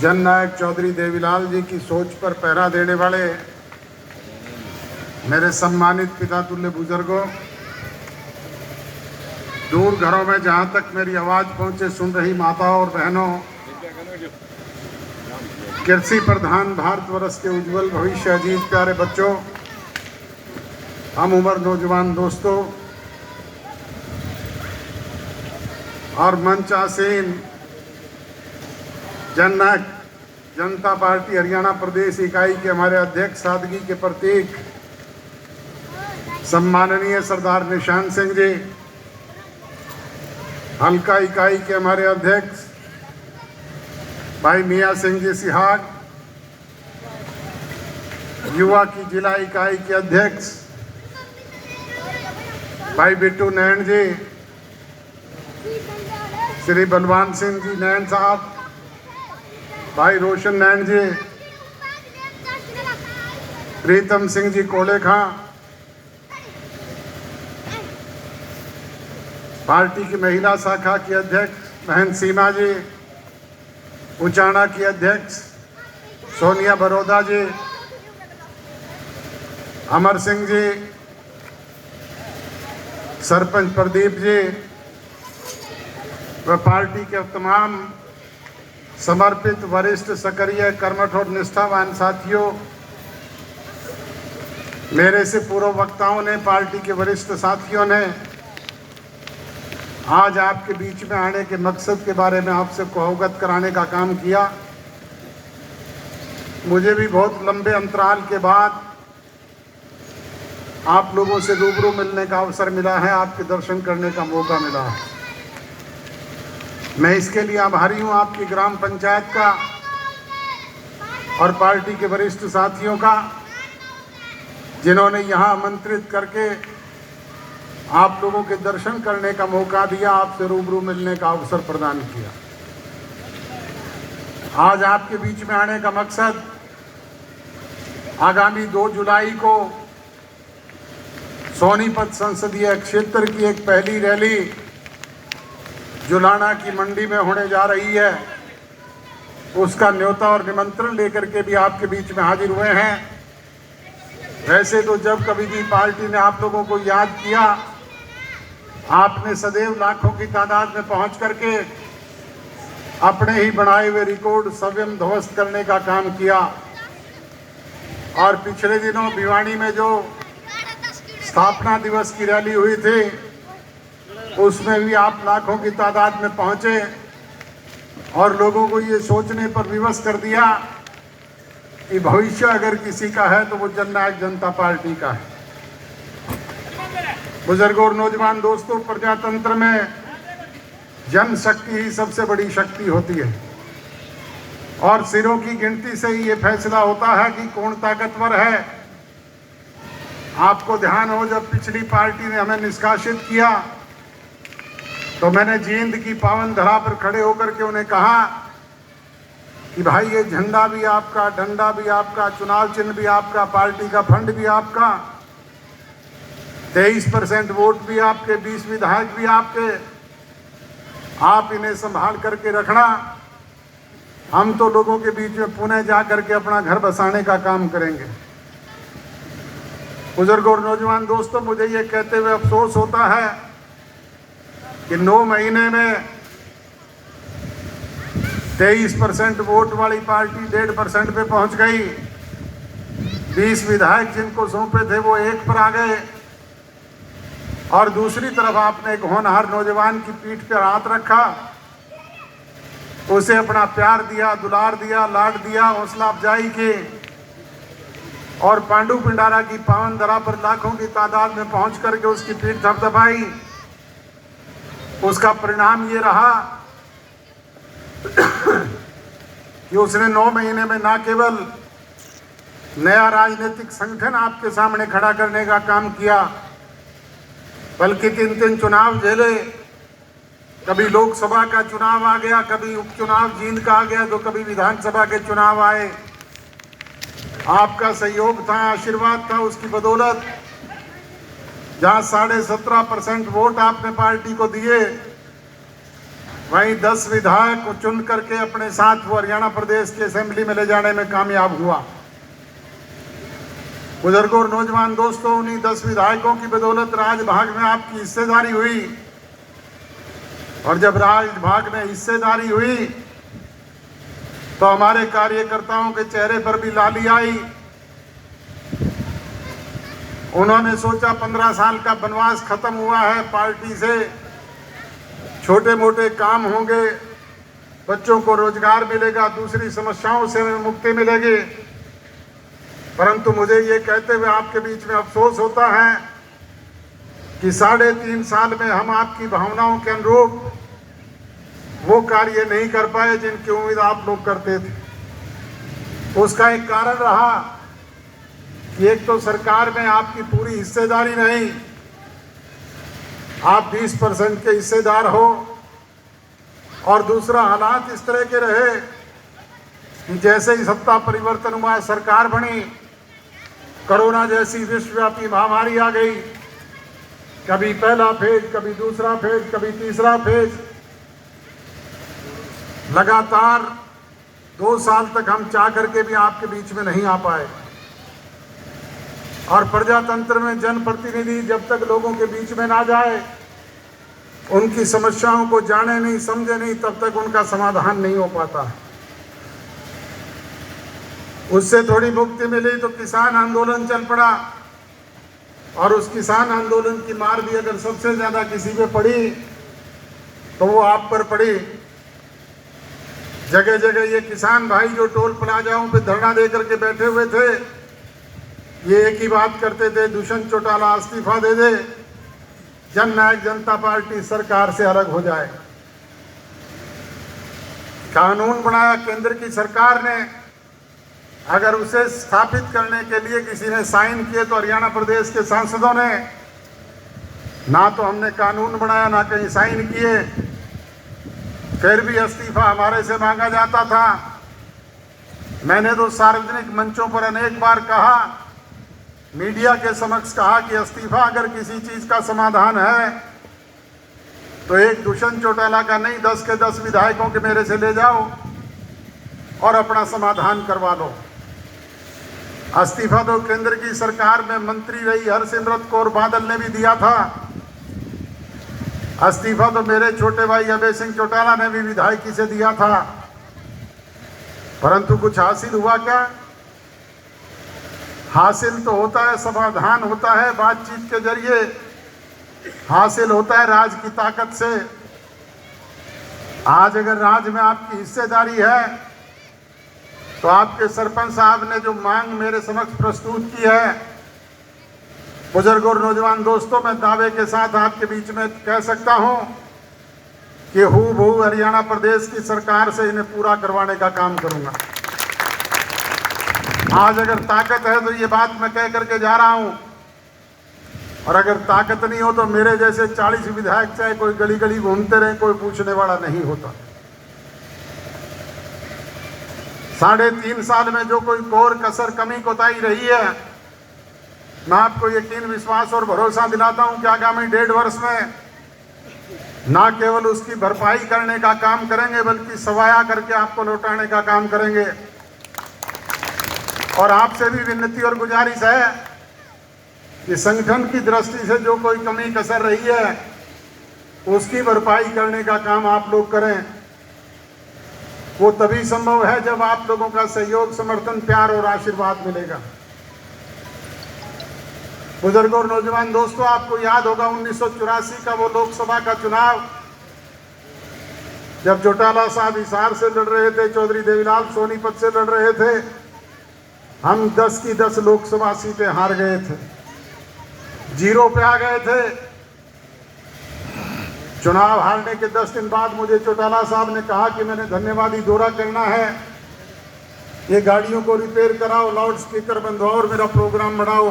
जननायक चौधरी देवीलाल जी की सोच पर पहरा देने वाले मेरे सम्मानित पिता तुल्य बुजुर्गों, दूर घरों में जहां तक मेरी आवाज पहुंचे सुन रही माताओं और बहनों, कृषि प्रधान भारतवर्ष के उज्जवल भविष्य अजीज प्यारे बच्चों, हम उम्र नौजवान दोस्तों और मंच आसीन जननायक जनता पार्टी हरियाणा प्रदेश इकाई के हमारे अध्यक्ष सादगी के प्रतीक सम्माननीय सरदार निशान सिंह जी, हल्का इकाई के हमारे अध्यक्ष भाई मियां सिंह जी सिहाग, युवा की जिला इकाई के अध्यक्ष भाई बिट्टू नैन जी, श्री बलवान सिंह जी नैन साहब, भाई रोशन नैन जी, प्रीतम सिंह जी कोले खां, पार्टी की महिला शाखा की अध्यक्ष बहन सीमा जी, उचाना की अध्यक्ष सोनिया बरोदा जी, अमर सिंह जी, सरपंच प्रदीप जी व पार्टी के तमाम समर्पित वरिष्ठ सक्रिय कर्मठ और निष्ठावान साथियों, मेरे से पूर्व वक्ताओं ने, पार्टी के वरिष्ठ साथियों ने आज आपके बीच में आने के मकसद के बारे में आपसे अवगत कराने का काम किया। मुझे भी बहुत लंबे अंतराल के बाद आप लोगों से रूबरू मिलने का अवसर मिला है, आपके दर्शन करने का मौका मिला है। मैं इसके लिए आभारी हूं आपकी ग्राम पंचायत का और पार्टी के वरिष्ठ साथियों का, जिन्होंने यहां आमंत्रित करके आप लोगों के दर्शन करने का मौका दिया, आपसे रूबरू मिलने का अवसर प्रदान किया। आज आपके बीच में आने का मकसद आगामी 2 जुलाई को सोनीपत संसदीय क्षेत्र की एक पहली रैली जुलाना की मंडी में होने जा रही है, उसका न्योता और निमंत्रण लेकर के भी आपके बीच में हाजिर हुए हैं। वैसे तो जब कभी भी पार्टी ने आप लोगों को याद किया, आपने सदैव लाखों की तादाद में पहुंच करके अपने ही बनाए हुए रिकॉर्ड स्वयं ध्वस्त करने का काम किया। और पिछले दिनों भिवानी में जो स्थापना दिवस की रैली हुई थी, उसमें भी आप लाखों की तादाद में पहुंचे और लोगों को ये सोचने पर विवश कर दिया कि भविष्य अगर किसी का है तो वो जननायक जनता पार्टी का है। बुजुर्गों और नौजवान दोस्तों, प्रजातंत्र में जनशक्ति ही सबसे बड़ी शक्ति होती है और सिरों की गिनती से ही ये फैसला होता है कि कौन ताकतवर है। आपको ध्यान हो, जब पिछली पार्टी ने हमें निष्कासित किया तो मैंने जींद की पावन धरा पर खड़े होकर के उन्हें कहा कि भाई ये झंडा भी आपका, डंडा भी आपका, चुनाव चिन्ह भी आपका, पार्टी का फंड भी आपका, 23% वोट भी आपके, 20 विधायक भी आपके, आप इन्हें संभाल करके रखना। हम तो लोगों के बीच में पुणे जा करके अपना घर बसाने का काम करेंगे। बुजुर्गों और नौजवान दोस्तों, मुझे ये कहते हुए अफसोस होता है कि 9 महीने में 23% वोट वाली पार्टी 1.5% पे पहुंच गई। 20 विधायक जिनको सौंपे थे वो 1 पर आ गए और दूसरी तरफ आपने एक होनहार नौजवान की पीठ पर हाथ रखा, उसे अपना प्यार दिया, दुलार दिया, लाड दिया, हौसला अफजाई की और पांडु पिंडारा की पावन धरा पर लाखों की तादाद में पहुंच करके उसकी पीठ थपथपाई। उसका परिणाम ये रहा कि उसने 9 महीने में न केवल नया राजनीतिक संगठन आपके सामने खड़ा करने का काम किया, बल्कि 3 चुनाव झेले। कभी लोकसभा का चुनाव आ गया, कभी उपचुनाव जींद का आ गया, तो कभी विधानसभा के चुनाव आए। आपका सहयोग था, आशीर्वाद था, उसकी बदौलत जहां 17.5% वोट आपने पार्टी को दिए, वहीं 10 विधायक को चुन करके अपने साथ वो हरियाणा प्रदेश की असेंबली में ले जाने में कामयाब हुआ। बुजुर्गों और नौजवान दोस्तों, उन्हीं 10 विधायकों की बदौलत राजभाग में आपकी हिस्सेदारी हुई, और जब राजभाग में हिस्सेदारी हुई तो हमारे कार्यकर्ताओं के चेहरे पर भी लाली आई। उन्होंने सोचा 15 साल का वनवास खत्म हुआ है, पार्टी से छोटे मोटे काम होंगे, बच्चों को रोजगार मिलेगा, दूसरी समस्याओं से मुक्ति मिलेगी। परंतु मुझे ये कहते हुए आपके बीच में अफसोस होता है कि 3.5 साल में हम आपकी भावनाओं के अनुरूप वो कार्य नहीं कर पाए जिनकी उम्मीद आप लोग करते थे। उसका एक कारण रहा कि एक तो सरकार में आपकी पूरी हिस्सेदारी नहीं, आप 20% के हिस्सेदार हो, और दूसरा हालात इस तरह के रहे कि जैसे ही सत्ता परिवर्तन हुआ, सरकार बनी, कोरोना जैसी विश्वव्यापी महामारी आ गई, कभी पहला फेज, कभी दूसरा फेज, कभी तीसरा फेज, लगातार 2 साल तक हम चाह करके भी आपके बीच में नहीं आ पाए। और प्रजातंत्र में जनप्रतिनिधि जब तक लोगों के बीच में ना जाए, उनकी समस्याओं को जाने नहीं, समझे नहीं, तब तक उनका समाधान नहीं हो पाता। उससे थोड़ी मुक्ति मिली तो किसान आंदोलन चल पड़ा, और उस किसान आंदोलन की मार भी अगर सबसे ज्यादा किसी पे पड़ी तो वो आप पर पड़ी। जगह जगह ये किसान भाई जो टोल प्लाजाओं पे धरना दे करके बैठे हुए थे, ये एक ही बात करते थे, दुष्यंत चौटाला इस्तीफा दे दे, जननायक जनता पार्टी सरकार से अलग हो जाए। कानून बनाया केंद्र की सरकार ने, अगर उसे स्थापित करने के लिए किसी ने साइन किए तो हरियाणा प्रदेश के सांसदों ने, ना तो हमने कानून बनाया ना कहीं साइन किए, फिर भी इस्तीफा हमारे से मांगा जाता था। मैंने तो सार्वजनिक मंचों पर अनेक बार कहा, मीडिया के समक्ष कहा कि इस्तीफा अगर किसी चीज का समाधान है तो एक दुष्यंत चौटाला का नहीं, 10 के 10 विधायकों के मेरे से ले जाओ और अपना समाधान करवा लो। इस्तीफा तो केंद्र की सरकार में मंत्री रही हरसिमरत कौर बादल ने भी दिया था। इस्तीफा तो मेरे छोटे भाई अभय सिंह चौटाला ने भी विधायकी से दिया था। परंतु कुछ हासिल हुआ क्या? हासिल तो होता है, समाधान होता है बातचीत के जरिए, हासिल होता है राज की ताकत से। आज अगर राज में आपकी हिस्सेदारी है तो आपके सरपंच साहब ने जो मांग मेरे समक्ष प्रस्तुत की है, बुजुर्ग और नौजवान दोस्तों, मैं दावे के साथ आपके बीच में कह सकता हूं कि हूबहू हरियाणा प्रदेश की सरकार से इन्हें पूरा करवाने का काम करूंगा। आज अगर ताकत है तो ये बात मैं कह करके जा रहा हूं, और अगर ताकत नहीं हो तो मेरे जैसे 40 विधायक चाहे कोई गली गली घूमते रहे, कोई पूछने वाला नहीं होता। 3.5 साल में जो कोई कोर कसर कमी कोताही रही है, मैं आपको यकीन, विश्वास और भरोसा दिलाता हूं कि आगामी 1.5 वर्ष में ना केवल उसकी भरपाई करने का काम करेंगे बल्कि सवाया करके आपको लौटाने का काम करेंगे। और आपसे भी विनती और गुजारिश है कि संगठन की दृष्टि से जो कोई कमी कसर रही है उसकी भरपाई करने का काम आप लोग करें। वो तभी संभव है जब आप लोगों का सहयोग, समर्थन, प्यार और आशीर्वाद मिलेगा। बुजुर्गों और नौजवान दोस्तों, आपको याद होगा 1984 का वो लोकसभा का चुनाव, जब चौटाला साहब हिसार से लड़ रहे थे, चौधरी देवीलाल सोनीपत से लड़ रहे थे, हम 10 की 10 लोकसभा सीटें हार गए थे, 0 पे आ गए थे। चुनाव हारने के 10 दिन बाद मुझे चौटाला साहब ने कहा कि मैंने धन्यवादी दौरा करना है, ये गाड़ियों को रिपेयर कराओ, लाउड स्पीकर बंधवाओ और मेरा प्रोग्राम बढ़ाओ।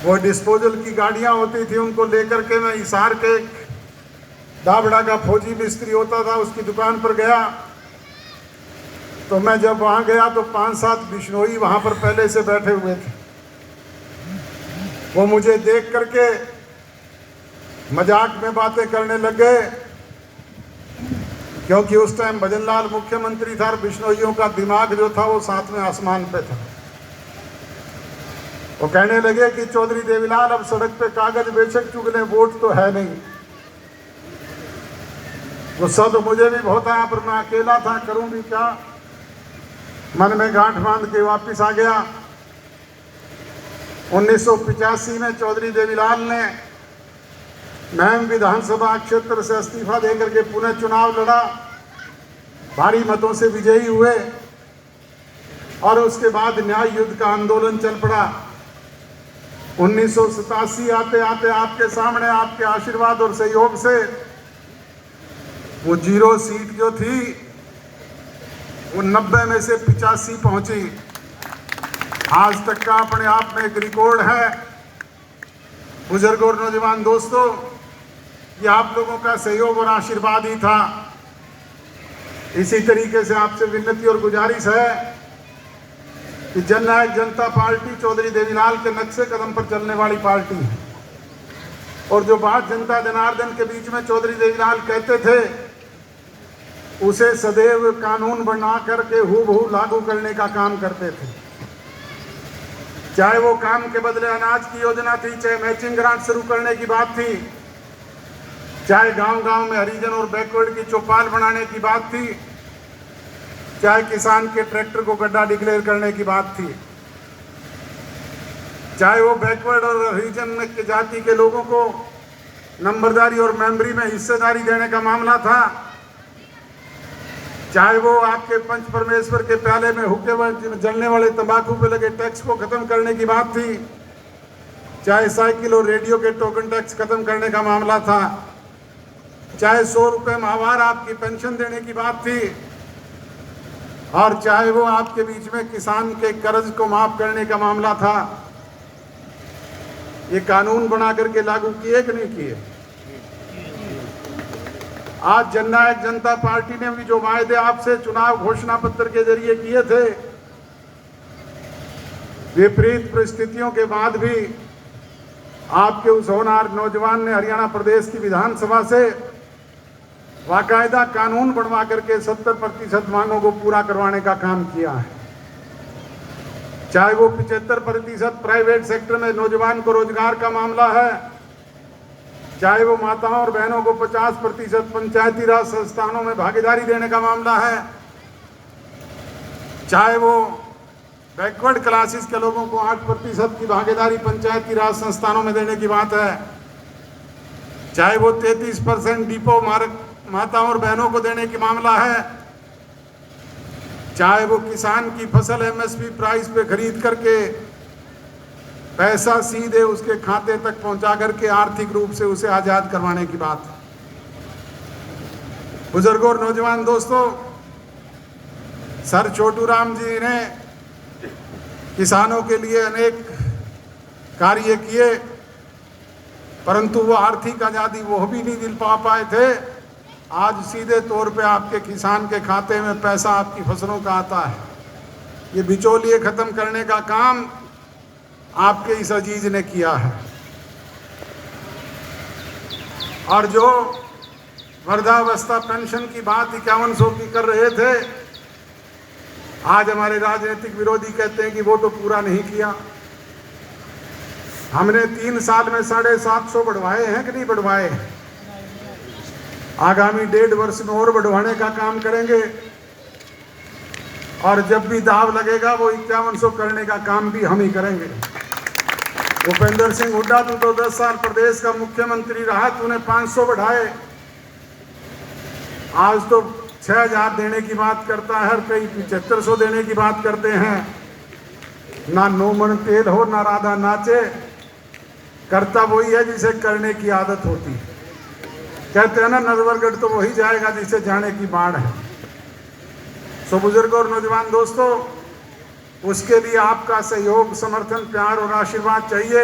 वो डिस्पोजल की गाड़ियां होती थी, उनको लेकर के मैं हिसार के दाबड़ा का फौजी मिस्त्री होता था, उसकी दुकान पर गया। तो मैं जब वहां गया तो 5-7 बिश्नोई वहां पर पहले से बैठे हुए थे। वो मुझे देख करके मजाक में बातें करने लग गए क्योंकि उस टाइम भजनलाल मुख्यमंत्री था और बिश्नोइयों का दिमाग जो था वो सातवें आसमान पे था। वो कहने लगे कि चौधरी देवीलाल अब सड़क पे कागज बेशक चुग ले, वोट तो है नहीं। गुस्सा तो मुझे भी बहुत आया, पर मैं अकेला था, करूं भी क्या। मन में गांठ बांध के वापिस आ गया। 1985 में चौधरी देवीलाल ने मैम विधानसभा क्षेत्र से इस्तीफा देकर के पुनः चुनाव लड़ा, भारी मतों से विजयी हुए और उसके बाद न्याय युद्ध का आंदोलन चल पड़ा। 1987 आते आते आपके सामने आपके आशीर्वाद और सहयोग से वो 0 सीट जो थी वो 90 में से 85 पहुंची। आज तक का अपने आप में एक रिकॉर्ड है। बुजुर्ग और नौजवान दोस्तों, ये आप लोगों का सहयोग और आशीर्वाद ही था। इसी तरीके से आपसे विनती और गुजारिश है कि जननायक जनता पार्टी चौधरी देवीलाल के नक्शे कदम पर चलने वाली पार्टी है और जो बात जनता जनार्दन के बीच में चौधरी देवीलाल कहते थे उसे सदैव कानून बना करके हूबहू लागू करने का काम करते थे। चाहे वो काम के बदले अनाज की योजना थी, चाहे मैचिंग ग्रांट शुरू करने की बात थी, चाहे गांव-गांव में हरिजन और बैकवर्ड की चौपाल बनाने की बात थी, चाहे किसान के ट्रैक्टर को गड्ढा डिक्लेयर करने की बात थी, चाहे वो बैकवर्ड और हरिजन के जाति के लोगों को नंबरदारी और मेंबरी में हिस्सेदारी देने का मामला था, चाहे वो आपके पंच परमेश्वर के प्याले में हुक्के जलने वाले तंबाकू पे लगे टैक्स को खत्म करने की बात थी, चाहे साइकिल और रेडियो के टोकन टैक्स खत्म करने का मामला था, चाहे 100 रुपये माहवार आपकी पेंशन देने की बात थी और चाहे वो आपके बीच में किसान के कर्ज को माफ करने का मामला था। ये कानून बना करके लागू किए कि नहीं किए? आज जननायक जनता पार्टी ने भी जो वायदे आपसे चुनाव घोषणा पत्र के जरिए किए थे, विपरीत परिस्थितियों के बाद भी आपके उस होनहार नौजवान ने हरियाणा प्रदेश की विधानसभा से बाकायदा कानून बनवा करके 70% मांगों को पूरा करवाने का काम किया है। चाहे वो 75% प्राइवेट सेक्टर में नौजवान को रोजगार का मामला है, चाहे वो माताओं और बहनों को 50% पंचायती राज संस्थानों में भागीदारी देने का मामला है, चाहे वो बैकवर्ड क्लासेस के लोगों को 8% की भागीदारी पंचायती राज संस्थानों में देने की बात है, चाहे वो 33% डिपो मार्ग माताओं और बहनों को देने की मामला है, चाहे वो किसान की फसल एमएसपी प्राइस पे खरीद करके पैसा सीधे उसके खाते तक पहुंचा करके आर्थिक रूप से उसे आजाद करवाने की बात। बुजुर्गों और नौजवान दोस्तों, सर छोटू राम जी ने किसानों के लिए अनेक कार्य किए, परंतु वो आर्थिक आज़ादी वो भी नहीं दिल पा पाए थे। आज सीधे तौर पे आपके किसान के खाते में पैसा आपकी फसलों का आता है। ये बिचौलिए खत्म करने का काम आपके इस अजीज ने किया है। और जो वृद्धावस्था पेंशन की बात 5100 की कर रहे थे, आज हमारे राजनीतिक विरोधी कहते हैं कि वो तो पूरा नहीं किया। हमने 3 साल में 750 बढ़वाए हैं कि नहीं बढ़वाए? आगामी 1.5 वर्ष में और बढ़वाने का काम करेंगे और जब भी दाव लगेगा वो 5100 करने का काम भी हम ही करेंगे। भूपेंद्र सिंह हुड्डा, तू तो 10 साल प्रदेश का मुख्यमंत्री रहा, तूने 500 बढ़ाए, आज तो 6000 देने की बात करता है, कई 7500 देने की बात करते हैं। ना 9 मन तेल हो ना राधा नाचे, करता वही है जिसे करने की आदत होती है। कहते हैं ना, नरवरगढ़ तो वही जाएगा जिसे जाने की बाढ़ है। सो बुजुर्गों और नौजवान दोस्तों, उसके लिए आपका सहयोग, समर्थन, प्यार और आशीर्वाद चाहिए।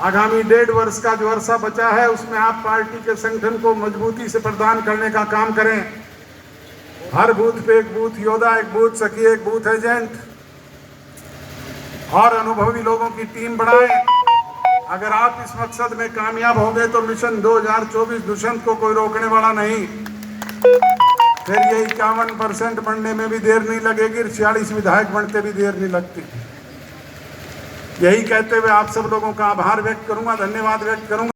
आगामी 1.5 वर्ष का जो अरसा बचा है उसमें आप पार्टी के संगठन को मजबूती से प्रदान करने का काम करें। हर बूथ पे एक बूथ योद्धा, एक बूथ सखी, एक बूथ एजेंट और अनुभवी लोगों की टीम बनाएं। अगर आप इस मकसद में कामयाब हो गए तो मिशन 2024 दुष्यंत को कोई रोकने वाला नहीं। फिर ये 51% बनने में भी देर नहीं लगेगी, 46 विधायक बनते भी देर नहीं लगती। यही कहते हुए आप सब लोगों का आभार व्यक्त करूंगा, धन्यवाद व्यक्त करूंगा।